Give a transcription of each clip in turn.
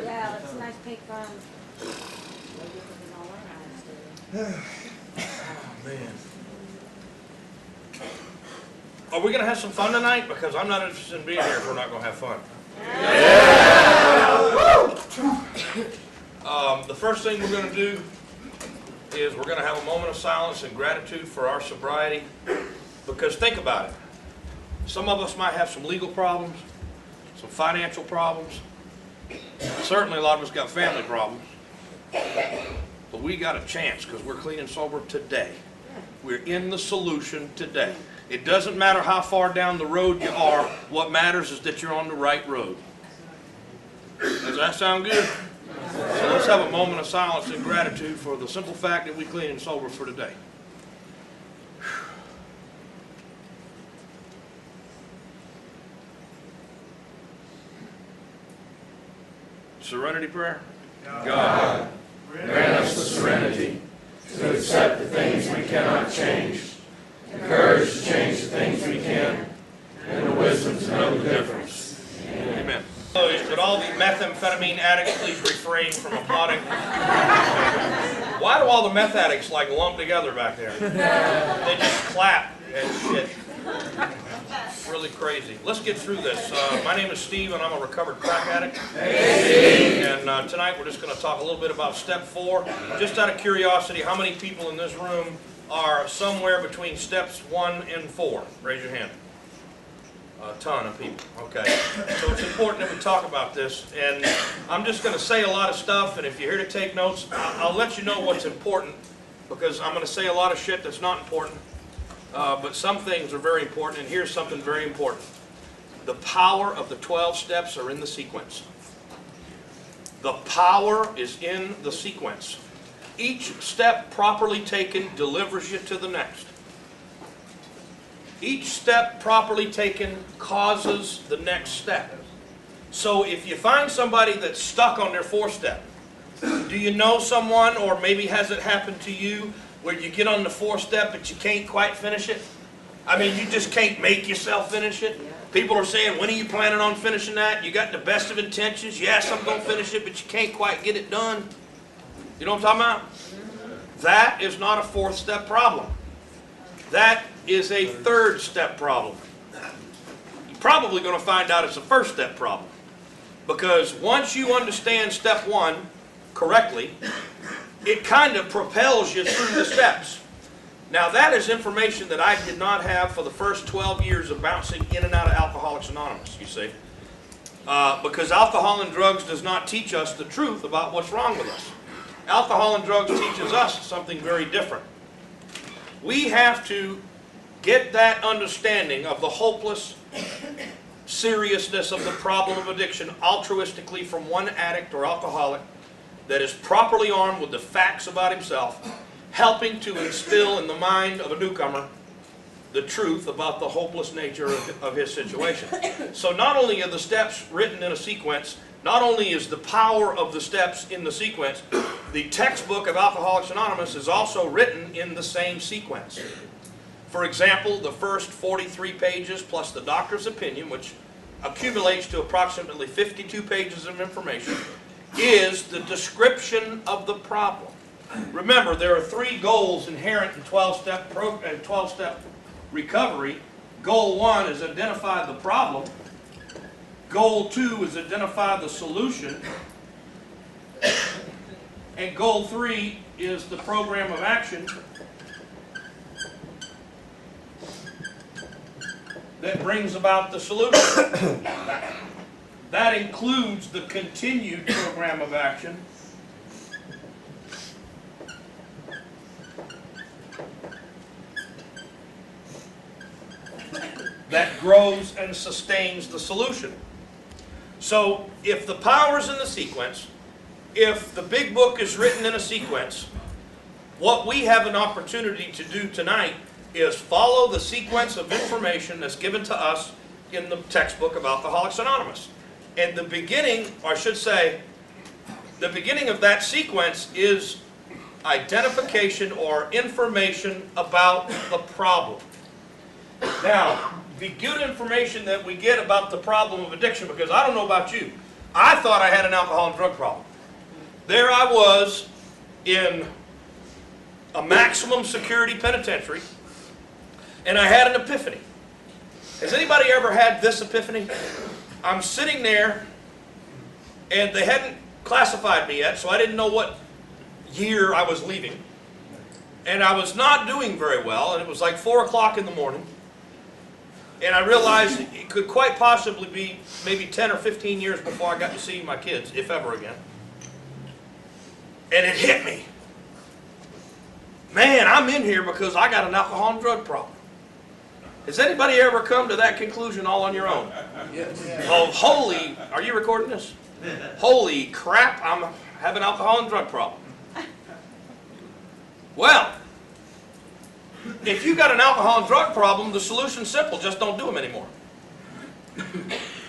Yeah, it's a nice big fun. Oh, man. Are we going to have some fun tonight? Because I'm not interested in being here if we're not going to have fun. The first thing we're going to do is we're going to have a moment of silence and gratitude for our sobriety. Because think about it. Some of us might have some legal problems, some financial problems. Certainly a lot of us got family problems. But we got a chance because we're clean and sober today. We're in the solution today. It doesn't matter how far down the road you are. What matters is that you're on the right road. Does that sound good? So let's have a moment of silence and gratitude for the simple fact that we're clean and sober for today. Serenity prayer. God, grant us the serenity to accept the things we cannot change, the courage to change the things we can, and the wisdom to know the difference. Amen. Would all the methamphetamine addicts please refrain from applauding? Why do all the meth addicts like lump together back there? They just clap and shit. Really crazy. Let's get through this. My name is Steve and I'm a recovered crack addict. Hey, and tonight we're just going to talk a little bit about step 4. Just out of curiosity, how many people in this room are somewhere between steps 1 and 4? Raise your hand. A ton of people. Okay. So it's important that we talk about this. And I'm just going to say a lot of stuff, and if you're here to take notes, I'll let you know what's important, because I'm going to say a lot of shit that's not important. But some things are very important, and here's something very important. The power of the 12 steps are in the sequence. The power is in the sequence. Each step properly taken delivers you to the next. Each step properly taken causes the next step. So if you find somebody that's stuck on their 4th step, do you know someone, or maybe has it happened to you, where you get on the 4th step but you can't quite finish it? I mean, you just can't make yourself finish it. People are saying, when are you planning on finishing that? You got the best of intentions. Yes, I'm going to finish it, but you can't quite get it done. You know what I'm talking about? That is not a 4th step problem. That is a 3rd step problem. You're probably going to find out it's a 1st step problem. Because once you understand step 1 correctly, it kind of propels you through the steps. Now that is information that I did not have for the first 12 years of bouncing in and out of Alcoholics Anonymous, you see. Because alcohol and drugs does not teach us the truth about what's wrong with us. Alcohol and drugs teaches us something very different. We have to get that understanding of the hopeless seriousness of the problem of addiction altruistically from one addict or alcoholic that is properly armed with the facts about himself, helping to instill in the mind of a newcomer the truth about the hopeless nature of his situation. So not only are the steps written in a sequence, not only is the power of the steps in the sequence, the textbook of Alcoholics Anonymous is also written in the same sequence. For example, the first 43 pages plus the doctor's opinion, which accumulates to approximately 52 pages of information, is the description of the problem. Remember, there are 3 goals inherent in 12-step recovery. Goal 1 is identify the problem. Goal 2 is identify the solution. And goal 3 is the program of action that brings about the solution. That includes the continued program of action that grows and sustains the solution. So if the power is in the sequence, if the big book is written in a sequence, what we have an opportunity to do tonight is follow the sequence of information that's given to us in the textbook of Alcoholics Anonymous. And the beginning, or I should say, the beginning of that sequence is identification or information about the problem. Now, the good information that we get about the problem of addiction, because I don't know about you, I thought I had an alcohol and drug problem. There I was in a maximum security penitentiary, and I had an epiphany. Has anybody ever had this epiphany? I'm sitting there, and they hadn't classified me yet, so I didn't know what year I was leaving. And I was not doing very well, and it was like 4 o'clock in the morning. And I realized it could quite possibly be maybe 10 or 15 years before I got to see my kids, if ever again. And it hit me. Man, I'm in here because I got an alcohol and drug problem. Has anybody ever come to that conclusion all on your own? Yes. Oh, holy, are you recording this? Holy crap, I'm having an alcohol and drug problem. Well, if you got an alcohol and drug problem, the solution's simple, just don't do them anymore.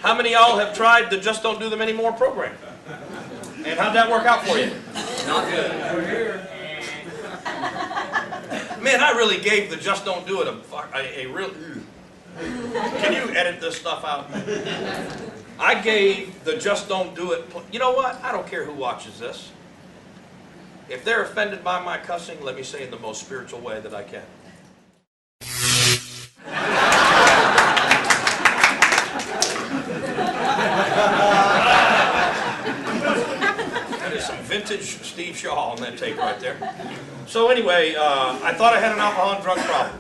How many of y'all have tried the Just Don't Do Them Anymore program? And how'd that work out for you? Not good. We're here. Man, I really gave the Just Don't Do It a real... Can you edit this stuff out? I gave the Just Don't Do It... You know what? I don't care who watches this. If they're offended by my cussing, let me say in the most spiritual way that I can. That is some vintage Steve Shaw on that tape right there. So anyway, I thought I had an alcohol and drug problem.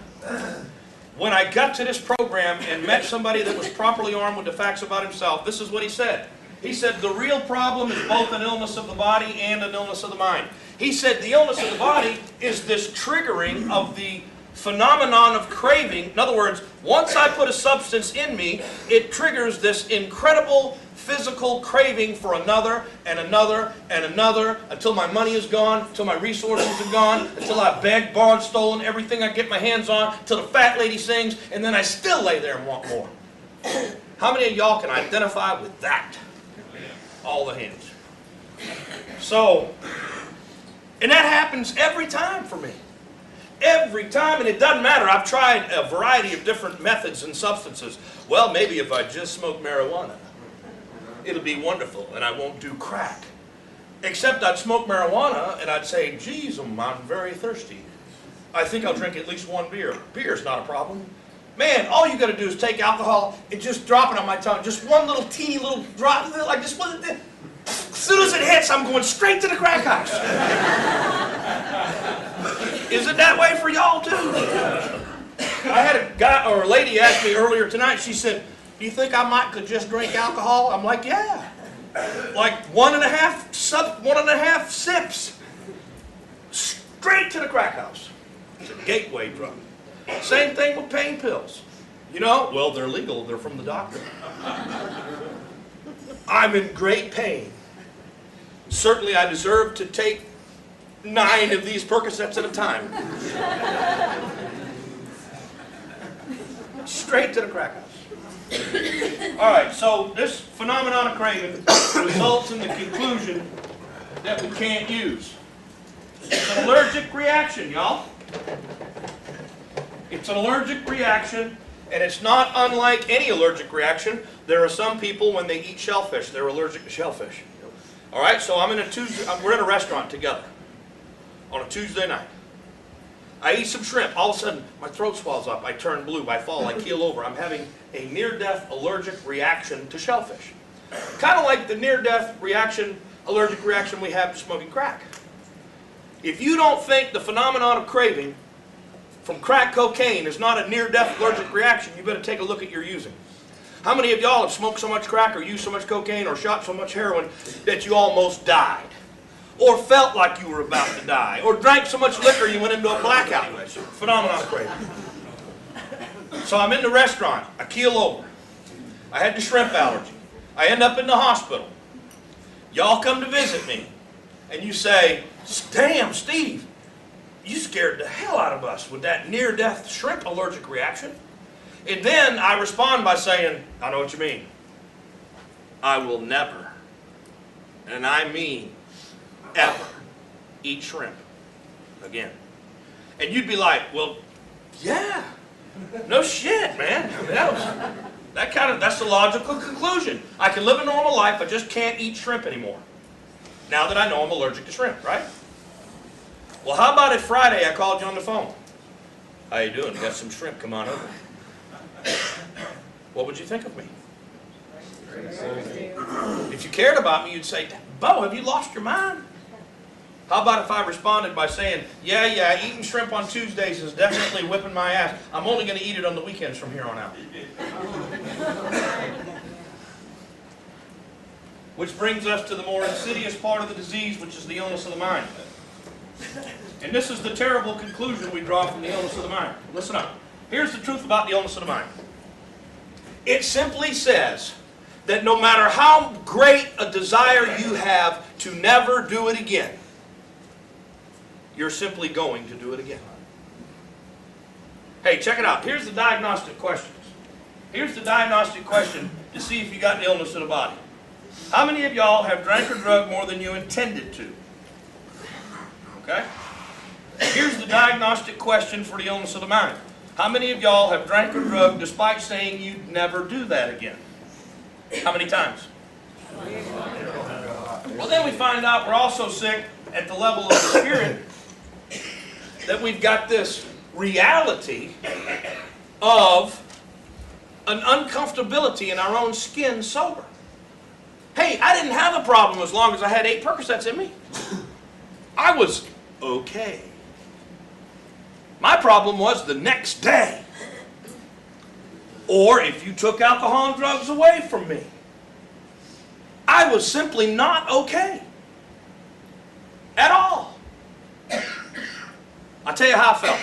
When I got to this program and met somebody that was properly armed with the facts about himself, this is what he said. He said, the real problem is both an illness of the body and an illness of the mind. He said the illness of the body is this triggering of the phenomenon of craving. In other words, once I put a substance in me, it triggers this incredible physical craving for another and another and another until my money is gone, until my resources are gone, until I've begged, borrowed, stolen everything I get my hands on, until the fat lady sings, and then I still lay there and want more. How many of y'all can identify with that? All the hands. So, and that happens every time for me. Every time, and it doesn't matter. I've tried a variety of different methods and substances. Well, maybe if I just smoke marijuana, it'll be wonderful, and I won't do crack. Except I'd smoke marijuana, and I'd say, geez, I'm very thirsty. I think I'll drink at least one beer. Beer's not a problem. Man, all you got to do is take alcohol and just drop it on my tongue. Just one little teeny little drop, like just one. As soon as it hits, I'm going straight to the crack house. Is it that way for y'all too? I had a guy or a lady ask me earlier tonight. She said, "Do you think I could just drink alcohol?" I'm like, "Yeah, like one and a half sips, straight to the crack house." It's a gateway drug. Same thing with pain pills. You know, well, they're legal. They're from the doctor. I'm in great pain. Certainly, I deserve to take 9 of these Percocets at a time. Straight to the crack house. All right, so this phenomenon of craving results in the conclusion that we can't use. It's an allergic reaction, y'all. It's an allergic reaction, and it's not unlike any allergic reaction. There are some people, when they eat shellfish, they're allergic to shellfish. All right, so we're in a restaurant together on a Tuesday night. I eat some shrimp. All of a sudden, my throat swells up. I turn blue. I fall. I keel over. I'm having a near-death allergic reaction to shellfish. Kind of like the near-death allergic reaction we have to smoking crack. If you don't think the phenomenon of craving from crack cocaine is not a near-death allergic reaction, you better take a look at your using. How many of y'all have smoked so much crack or used so much cocaine or shot so much heroin that you almost died? Or felt like you were about to die? Or drank so much liquor you went into a blackout? Phenomenon of craving. So I'm in the restaurant. I keel over. I had the shrimp allergy. I end up in the hospital. Y'all come to visit me. And you say, "Damn, Steve, you scared the hell out of us with that near-death shrimp allergic reaction." And then I respond by saying, "I know what you mean. I will never, and I mean ever, eat shrimp again." And you'd be like, "Well, yeah, no shit, man." I mean, That's the logical conclusion. I can live a normal life, I just can't eat shrimp anymore. Now that I know I'm allergic to shrimp, right? Well, how about if Friday I called you on the phone? How you doing? Got some shrimp, come on over. What would you think of me? If you cared about me, you'd say, Bo, have you lost your mind? How about if I responded by saying, yeah, eating shrimp on Tuesdays is definitely whipping my ass. I'm only going to eat it on the weekends from here on out. Which brings us to the more insidious part of the disease, which is the illness of the mind. And this is the terrible conclusion we draw from the illness of the mind. Listen up. Here's the truth about the illness of the mind. It simply says that no matter how great a desire you have to never do it again, you're simply going to do it again. Hey, check it out. Here's the diagnostic questions. Here's the diagnostic question to see if you got an illness of the body. How many of y'all have drank or drug more than you intended to? Okay? Here's the diagnostic question for the illness of the mind. How many of y'all have drank or drug despite saying you'd never do that again? How many times? Well, then we find out we're also sick at the level of the spirit, that we've got this reality of an uncomfortability in our own skin sober. Hey, I didn't have a problem as long as I had 8 Percocets in me. I was okay. My problem was the next day. Or if you took alcohol and drugs away from me. I was simply not okay. At all. I'll tell you how I felt.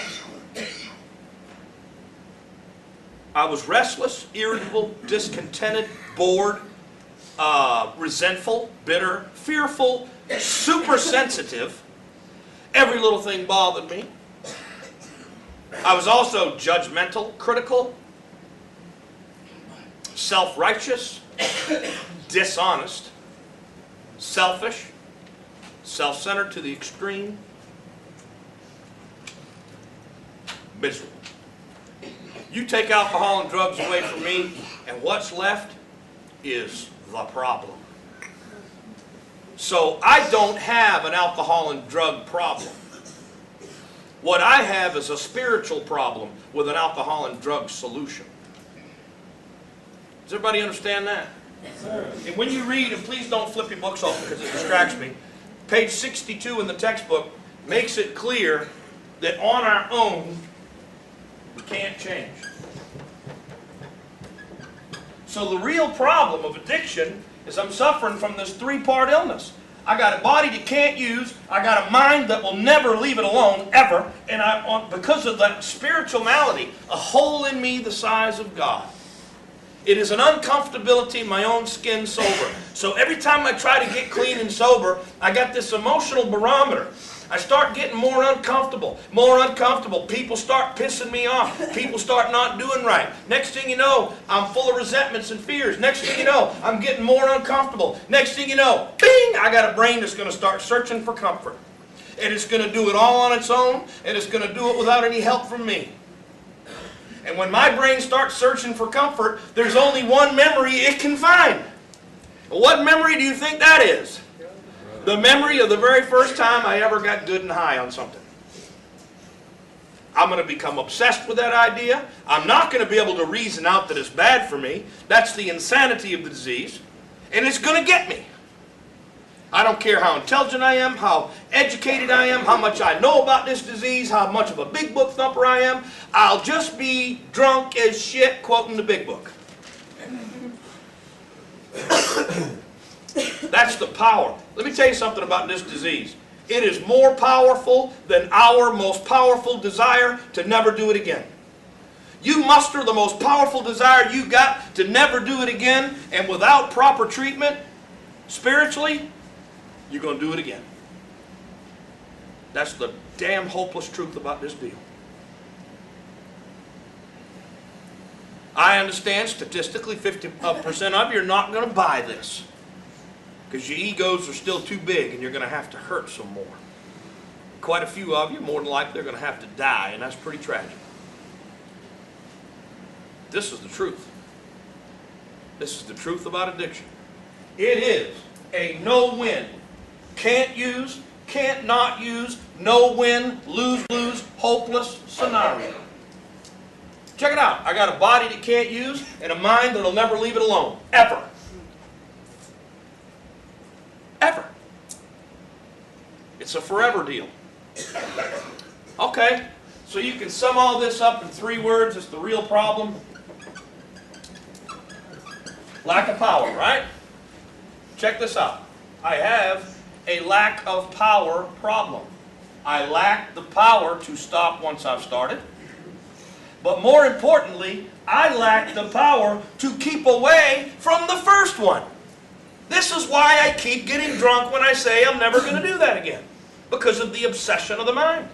I was restless, irritable, discontented, bored, resentful, bitter, fearful, super sensitive. Every little thing bothered me. I was also judgmental, critical, self-righteous, dishonest, selfish, self-centered to the extreme, miserable. You take alcohol and drugs away from me, and what's left is the problem. So I don't have an alcohol and drug problem. What I have is a spiritual problem with an alcohol and drug solution. Does everybody understand that? Yes, sir. And when you read, and please don't flip your books open because it distracts me, page 62 in the textbook makes it clear that on our own, we can't change. So the real problem of addiction is I'm suffering from this 3-part illness. I got a body that can't use, I got a mind that will never leave it alone, ever, and because of that spiritual malady, a hole in me the size of God. It is an uncomfortability in my own skin sober. So every time I try to get clean and sober, I got this emotional barometer. I start getting more uncomfortable, more uncomfortable. People start pissing me off. People start not doing right. Next thing you know, I'm full of resentments and fears. Next thing you know, I'm getting more uncomfortable. Next thing you know, bing, I got a brain that's going to start searching for comfort. And it's going to do it all on its own, and it's going to do it without any help from me. And when my brain starts searching for comfort, there's only one memory it can find. What memory do you think that is? The memory of the very first time I ever got good and high on something. I'm going to become obsessed with that idea. I'm not going to be able to reason out that it's bad for me. That's the insanity of the disease. And it's going to get me. I don't care how intelligent I am, how educated I am, how much I know about this disease, how much of a big book thumper I am. I'll just be drunk as shit quoting the big book. That's the power. Let me tell you something about this disease. It is more powerful than our most powerful desire to never do it again. You muster the most powerful desire you got to never do it again, and without proper treatment, spiritually, you're going to do it again. That's the damn hopeless truth about this deal. I understand statistically 50% of you are not going to buy this because your egos are still too big and you're going to have to hurt some more. Quite a few of you, more than likely, are going to have to die, and that's pretty tragic. This is the truth. This is the truth about addiction. It is a no-win. Can't use, can't not use, no-win, lose-lose, hopeless scenario. Check it out. I got a body that can't use and a mind that'll never leave it alone. Ever. Ever. It's a forever deal. Okay, so you can sum all this up in 3 words. It's the real problem. Lack of power, right? Check this out. I have a lack of power problem. I lack the power to stop once I've started. But more importantly, I lack the power to keep away from the first one. This is why I keep getting drunk when I say I'm never going to do that again. Because of the obsession of the mind.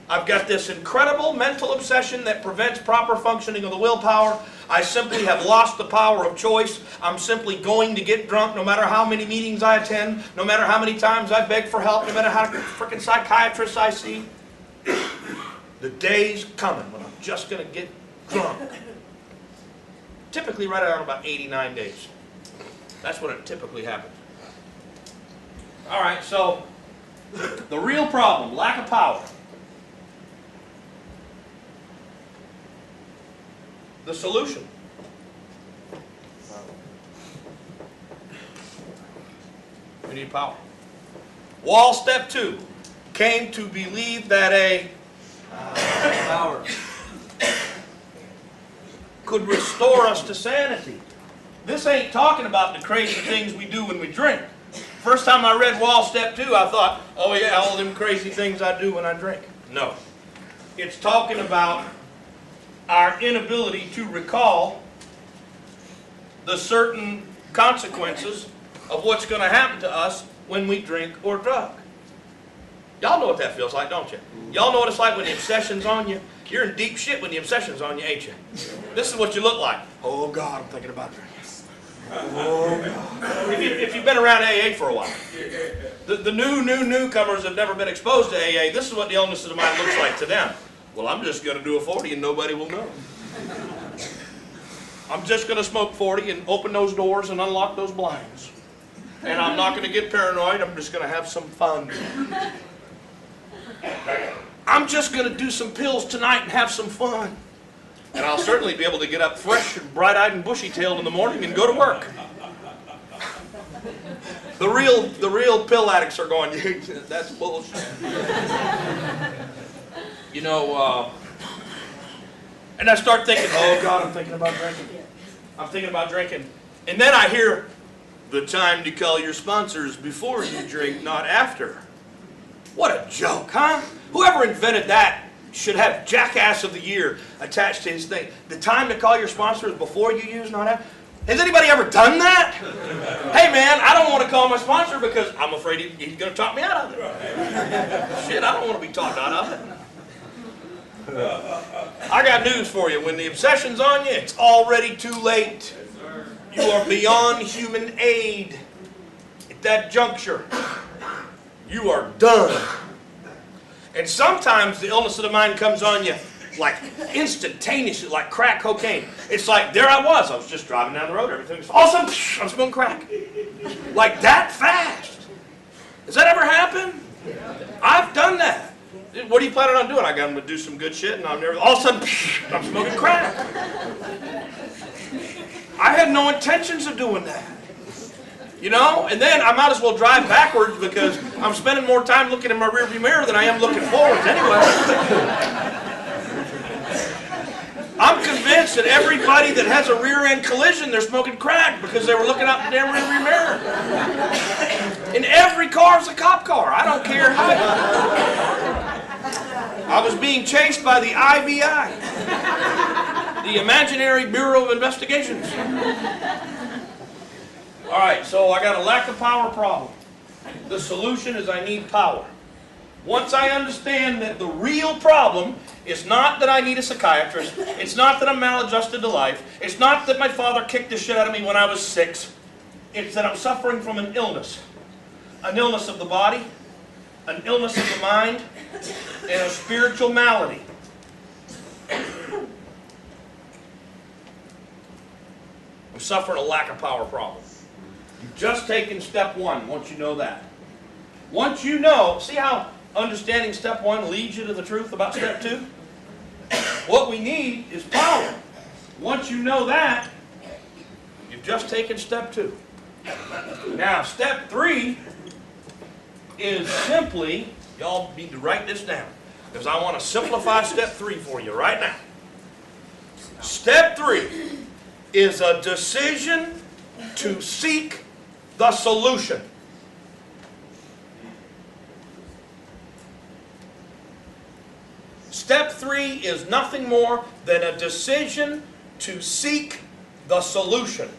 I've got this incredible mental obsession that prevents proper functioning of the willpower. I simply have lost the power of choice. I'm simply going to get drunk no matter how many meetings I attend, no matter how many times I beg for help, no matter how many freaking psychiatrists I see. The day's coming when I'm just going to get drunk. Typically right around about 89 days. That's when it typically happens. All right, so the real problem, lack of power. The solution. We need power. Wall step 2 came to believe that a power could restore us to sanity. This ain't talking about the crazy things we do when we drink. First time I read Wall Step 2, I thought, oh yeah, all them crazy things I do when I drink. No. It's talking about our inability to recall the certain consequences of what's going to happen to us when we drink or drug. Y'all know what that feels like, don't you? Y'all know what it's like when the obsession's on you? You're in deep shit when the obsession's on you, ain't you? This is what you look like. Oh God, I'm thinking about drinking. Oh God. If you've been around AA for a while, the newcomers have never been exposed to AA. This is what the illness of the mind looks like to them. Well, I'm just going to do a 40 and nobody will know. I'm just going to smoke 40 and open those doors and unlock those blinds. And I'm not going to get paranoid. I'm just going to have some fun. I'm just going to do some pills tonight and have some fun. And I'll certainly be able to get up fresh and bright-eyed and bushy-tailed in the morning and go to work. The real pill addicts are going, that's bullshit. You know, and I start thinking, oh God, I'm thinking about drinking. I'm thinking about drinking. And then I hear, the time to call your sponsors before you drink, not after. What a joke, huh? Whoever invented that should have Jackass of the Year attached to his thing. The time to call your sponsors before you use, not after. Has anybody ever done that? Hey man, I don't want to call my sponsor because I'm afraid he's going to talk me out of it. Shit, I don't want to be talked out of it. I got news for you. When the obsession's on you, it's already too late. You are beyond human aid. At that juncture, you are done. And sometimes the illness of the mind comes on you like instantaneously, like crack cocaine. It's like, there I was just driving down the road, everything was, all of a sudden, I'm smoking crack. Like that fast. Has that ever happened? I've done that. What are you planning on doing? I got them to do some good shit, and all of a sudden, I'm smoking crack. I had no intentions of doing that. You know? And then I might as well drive backwards because I'm spending more time looking in my rearview mirror than I am looking forwards anyway. I'm convinced that everybody that has a rear end collision, they're smoking crack because they were looking out the damn rearview mirror. And every car is a cop car. I don't care how. I was being chased by the IBI, the Imaginary Bureau of Investigations. All right, so I got a lack of power problem. The solution is I need power. Once I understand that the real problem is not that I need a psychiatrist, it's not that I'm maladjusted to life, it's not that my father kicked the shit out of me when I was 6, it's that I'm suffering from an illness of the body, an illness of the mind, and a spiritual malady. I'm suffering a lack of power problem. You've just taken step one, once you know that. Once you know, see how understanding step one leads you to the truth about step two? What we need is power. Once you know that, you've just taken step two. Now, step three is simply, y'all need to write this down, because I want to simplify step three for you right now. Step three is a decision to seek the solution. Step three is nothing more than a decision to seek the solution.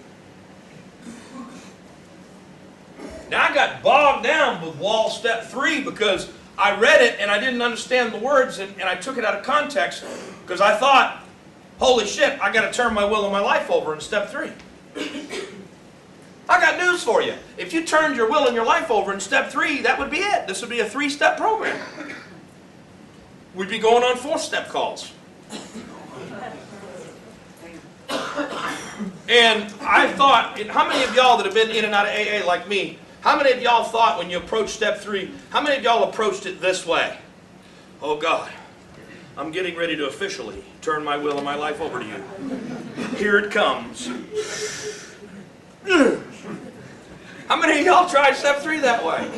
Now I got bogged down with Wall step three because I read it and I didn't understand the words and I took it out of context because I thought, holy shit, I got to turn my will and my life over in step three. I got news for you. If you turned your will and your life over in step three, that would be it. This would be a three-step program. We'd be going on four-step calls. And I thought, how many of y'all that have been in and out of AA like me, how many of y'all thought when you approached step three, how many of y'all approached it this way? Oh God, I'm getting ready to officially turn my will and my life over to you. Here it comes. How many of y'all tried step three that way?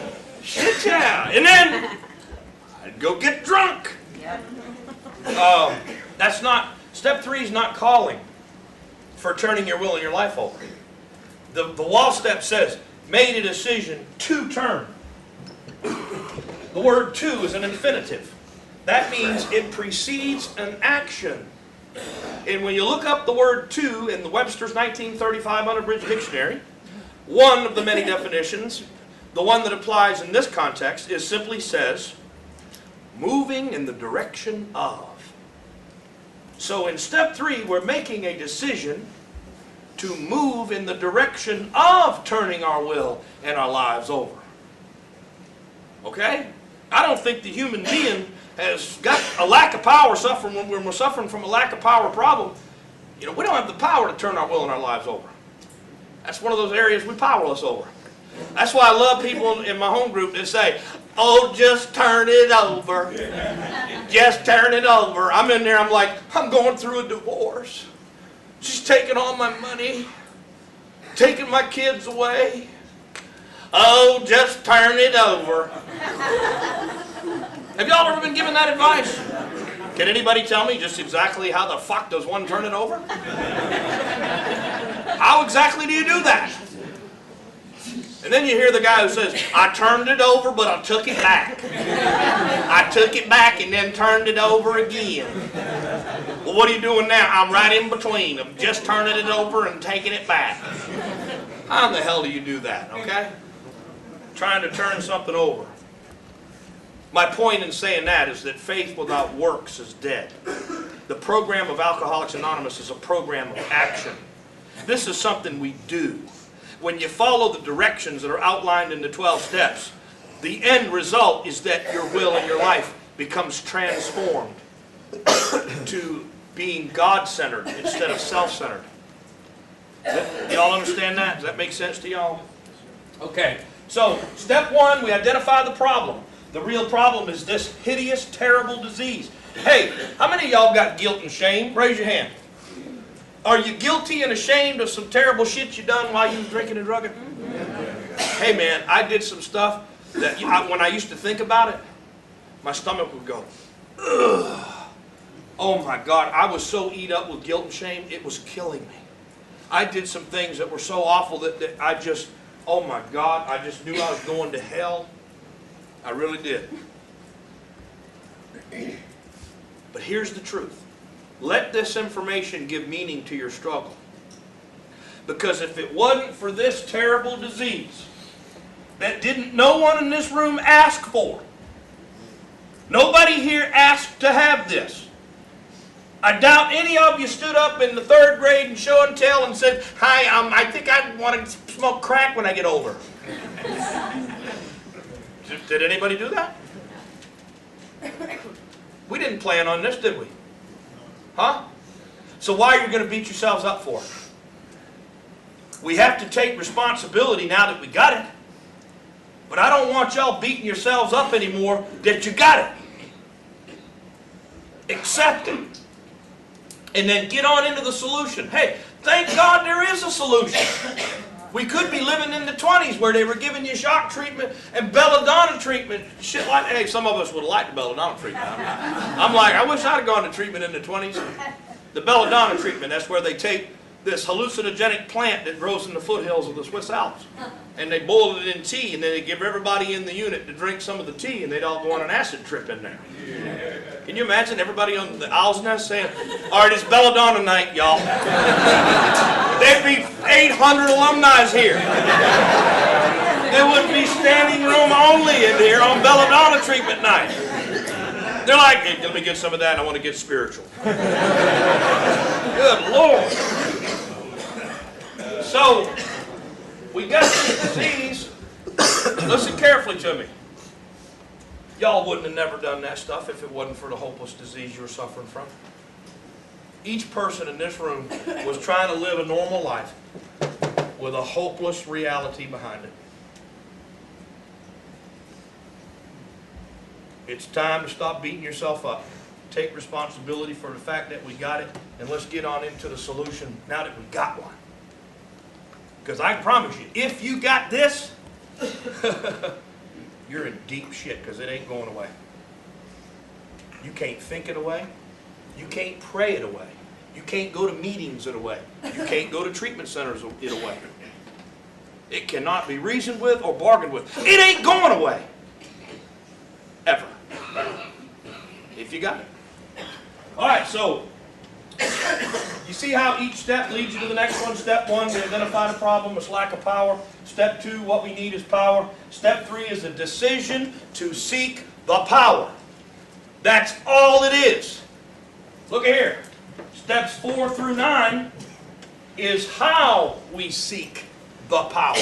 Shit yeah. And then I'd go get drunk. That's not, step three is not calling for turning your will and your life over. The wall step says, made a decision to turn. The word to is an infinitive. That means it precedes an action. And when you look up the word to in the Webster's 1935 Unabridged Dictionary, one of the many definitions, the one that applies in this context, is simply says, moving in the direction of. So in step three, we're making a decision to move in the direction of turning our will and our lives over. Okay? I don't think the human being has got a lack of power suffering when we're suffering from a lack of power problem. You know, we don't have the power to turn our will and our lives over. That's one of those areas we're powerless over. That's why I love people in my home group that say, oh, just turn it over. Just turn it over. I'm in there, I'm like, I'm going through a divorce. She's taking all my money, taking my kids away. Oh, just turn it over. Have y'all ever been given that advice? Can anybody tell me just exactly how the fuck does one turn it over? How exactly do you do that? And then you hear the guy who says, I turned it over, but I took it back. I took it back and then turned it over again. Well, what are you doing now? I'm right in between. I'm just turning it over and taking it back. How in the hell do you do that, okay? Trying to turn something over. My point in saying that is that faith without works is dead. The program of Alcoholics Anonymous is a program of action. This is something we do. When you follow the directions that are outlined in the 12 steps, the end result is that your will and your life becomes transformed to being God-centered instead of self-centered. Y'all understand that? Does that make sense to y'all? Okay, so step one, we identify the problem. The real problem is this hideous, terrible disease. Hey, how many of y'all got guilt and shame? Raise your hand. Are you guilty and ashamed of some terrible shit you done while you was drinking and drugging? Hey man, I did some stuff that when I used to think about it, my stomach would go, ugh. Oh my God, I was so eat up with guilt and shame, it was killing me. I did some things that were so awful that I just, oh my God, I just knew I was going to hell. I really did. But here's the truth. Let this information give meaning to your struggle. Because if it wasn't for this terrible disease that no one in this room asked for, nobody here asked to have this. I doubt any of you stood up in the 3rd grade and show and tell and said, hi, I think I want to smoke crack when I get older. Did anybody do that? We didn't plan on this, did we? Huh? So why are you going to beat yourselves up for it? We have to take responsibility now that we got it. But I don't want y'all beating yourselves up anymore that you got it. Accept it. And then get on into the solution. Hey, thank God there is a solution. We could be living in the 20s where they were giving you shock treatment and belladonna treatment. Shit like that. Hey, some of us would have liked the belladonna treatment. I'm like, I wish I'd have gone to treatment in the 20s. The belladonna treatment, that's where they take this hallucinogenic plant that grows in the foothills of the Swiss Alps. And they boil it in tea, and then they give everybody in the unit to drink some of the tea, and they'd all go on an acid trip in there. Can you imagine everybody on the Owl's Nest saying, all right, it's belladonna night, y'all. There'd be 800 alumni here. There would be standing room only in here on belladonna treatment night. They're like, hey, let me get some of that, and I want to get spiritual. Good Lord. So, we got this disease. Listen carefully to me. Y'all wouldn't have never done that stuff if it wasn't for the hopeless disease you were suffering from. Each person in this room was trying to live a normal life with a hopeless reality behind it. It's time to stop beating yourself up. Take responsibility for the fact that we got it, and let's get on into the solution now that we got one. Because I promise you, if you got this, you're in deep shit because it ain't going away. You can't think it away. You can't pray it away. You can't go to meetings it away. You can't go to treatment centers it away. It cannot be reasoned with or bargained with. It ain't going away. Ever. If you got it. All right, so you see how each step leads you to the next one? Step 1, we identify the problem, it's lack of power. Step 2, what we need is power. Step 3 is a decision to seek the power. That's all it is. Look at here. Steps 4 through 9 is how we seek the power.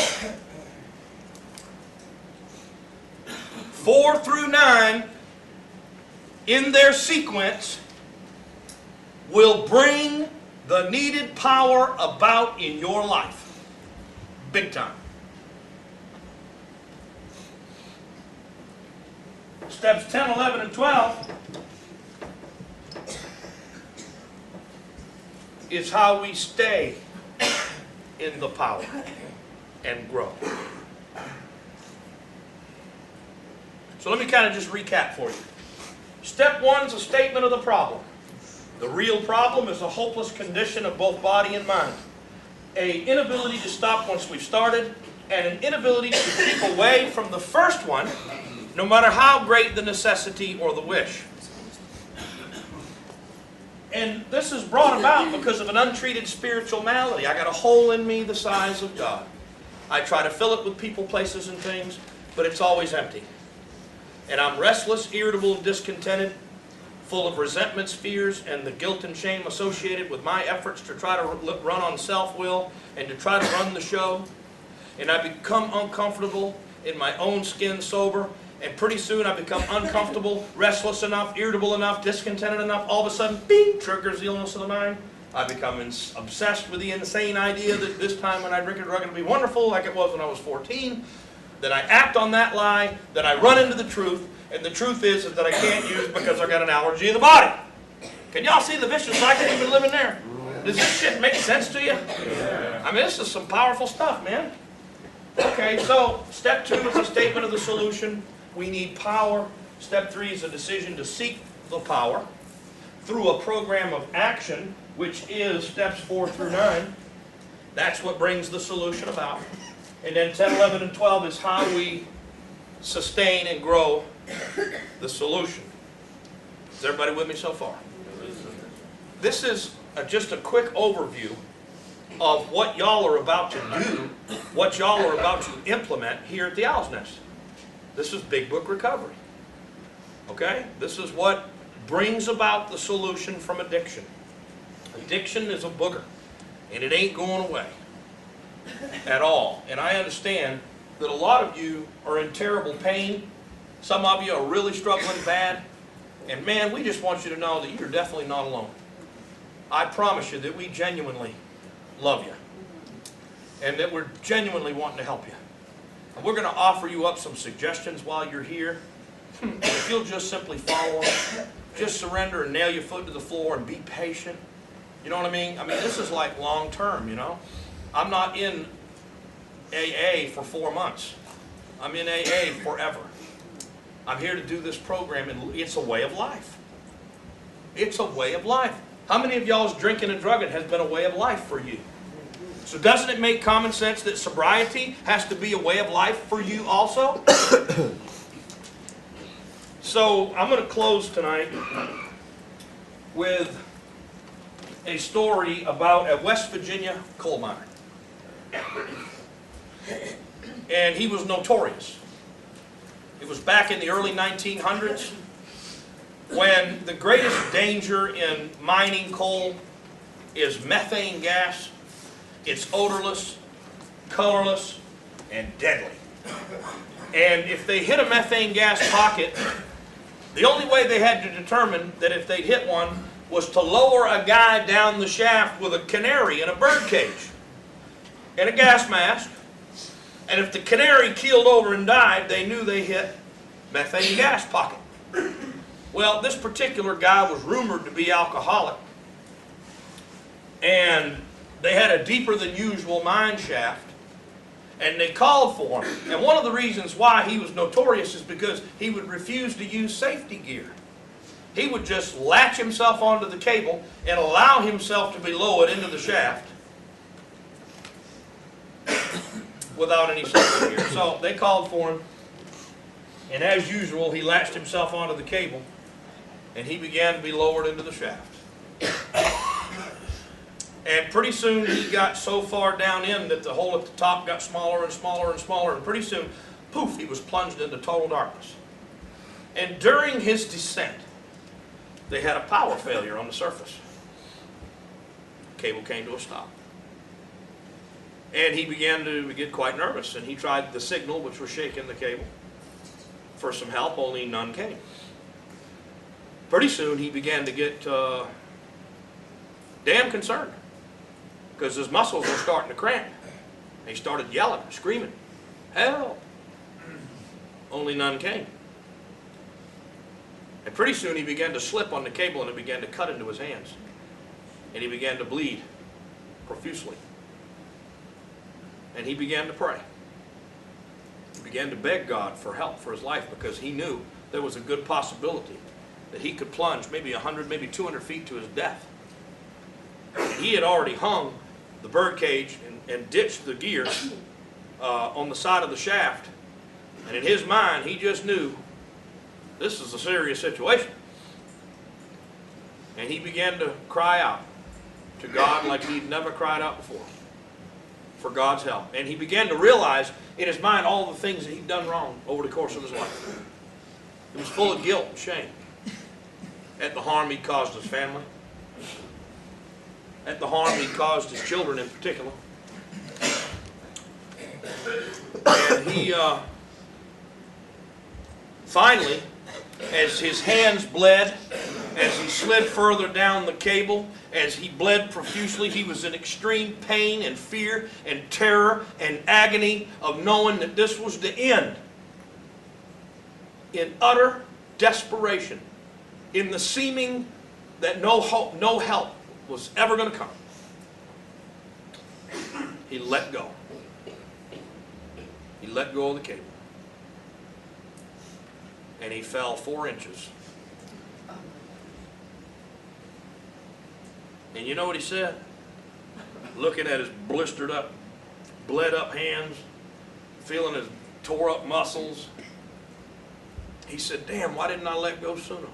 4 through 9 in their sequence will bring the needed power about in your life. Big time. Steps 10, 11, and 12 is how we stay in the power and grow. So let me kind of just recap for you. Step 1 is a statement of the problem. The real problem is a hopeless condition of both body and mind. An inability to stop once we've started, and an inability to keep away from the first one, no matter how great the necessity or the wish. And this is brought about because of an untreated spiritual malady. I got a hole in me the size of God. I try to fill it with people, places, and things, but it's always empty. And I'm restless, irritable, and discontented, full of resentments, fears, and the guilt and shame associated with my efforts to try to run on self-will and to try to run the show. And I become uncomfortable in my own skin sober, and pretty soon I become uncomfortable, restless enough, irritable enough, discontented enough, all of a sudden, bing, triggers the illness of the mind. I become obsessed with the insane idea that this time when I drink a drug it'll be wonderful like it was when I was 14. Then I act on that lie, then I run into the truth, and the truth is that I can't use because I got an allergy in the body. Can y'all see the vicious cycle you've been living there? Does this shit make sense to you? I mean, this is some powerful stuff, man. Okay, so step 2 is a statement of the solution. We need power. Step 3 is a decision to seek the power through a program of action, which is steps 4 through 9. That's what brings the solution about. And then 10, 11, and 12 is how we sustain and grow the solution. Is everybody with me so far? This is just a quick overview of what y'all are about to do, what y'all are about to implement here at the Owl's Nest. This is Big Book Recovery. Okay? This is what brings about the solution from addiction. Addiction is a booger, and it ain't going away at all. And I understand that a lot of you are in terrible pain. Some of you are really struggling bad. And man, we just want you to know that you're definitely not alone. I promise you that we genuinely love you. and that we're genuinely wanting to help you. And we're going to offer you up some suggestions while you're here. If you'll just simply follow them, just surrender and nail your foot to the floor and be patient. You know what I mean? I mean, this is like long term, you know. I'm not in AA for 4 months. I'm in AA forever. I'm here to do this program, and it's a way of life. It's a way of life. How many of y'all's drinking and drugging has been a way of life for you? So doesn't it make common sense that sobriety has to be a way of life for you also? So I'm going to close tonight with a story about a West Virginia coal miner. And he was notorious. It was back in the early 1900s when the greatest danger in mining coal is methane gas. It's odorless, colorless, and deadly. And if they hit a methane gas pocket, the only way they had to determine that if they'd hit one was to lower a guy down the shaft with a canary in a bird cage and a gas mask. And if the canary keeled over and died, they knew they hit methane gas pocket. Well, this particular guy was rumored to be alcoholic. And they had a deeper than usual mine shaft. And they called for him. And one of the reasons why he was notorious is because he would refuse to use safety gear. He would just latch himself onto the cable and allow himself to be lowered into the shaft without any safety gear. So they called for him, and as usual, he latched himself onto the cable, and he began to be lowered into the shaft. And pretty soon he got so far down in that the hole at the top got smaller and smaller and smaller, and pretty soon, poof, he was plunged into total darkness. And during his descent, they had a power failure on the surface. The cable came to a stop. And he began to get quite nervous, and he tried the signal, which was shaking the cable, for some help, only none came. Pretty soon he began to get damn concerned, because his muscles were starting to cramp. And he started yelling, screaming, "Help!" Only none came. And pretty soon he began to slip on the cable, and it began to cut into his hands. And he began to bleed profusely. And he began to pray. He began to beg God for help for his life, because he knew there was a good possibility that he could plunge maybe 100, maybe 200 feet to his death. And he had already hung the bird cage and ditched the gear on the side of the shaft. And in his mind, he just knew this is a serious situation. And he began to cry out to God like he'd never cried out before for God's help. And he began to realize in his mind all the things that he'd done wrong over the course of his life. He was full of guilt and shame at the harm he'd caused his family, at the harm he'd caused his children in particular. And he finally, as his hands bled, as he slid further down the cable, as he bled profusely, he was in extreme pain and fear and terror and agony of knowing that this was the end. In utter desperation, in the seeming that no hope, no help was ever going to come, he let go. He let go of the cable. And he fell 4 inches. And you know what he said? Looking at his blistered up, bled up hands, feeling his tore up muscles, he said, "Damn, why didn't I let go sooner?"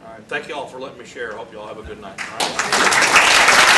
All right, thank you all for letting me share. I hope you all have a good night. All right.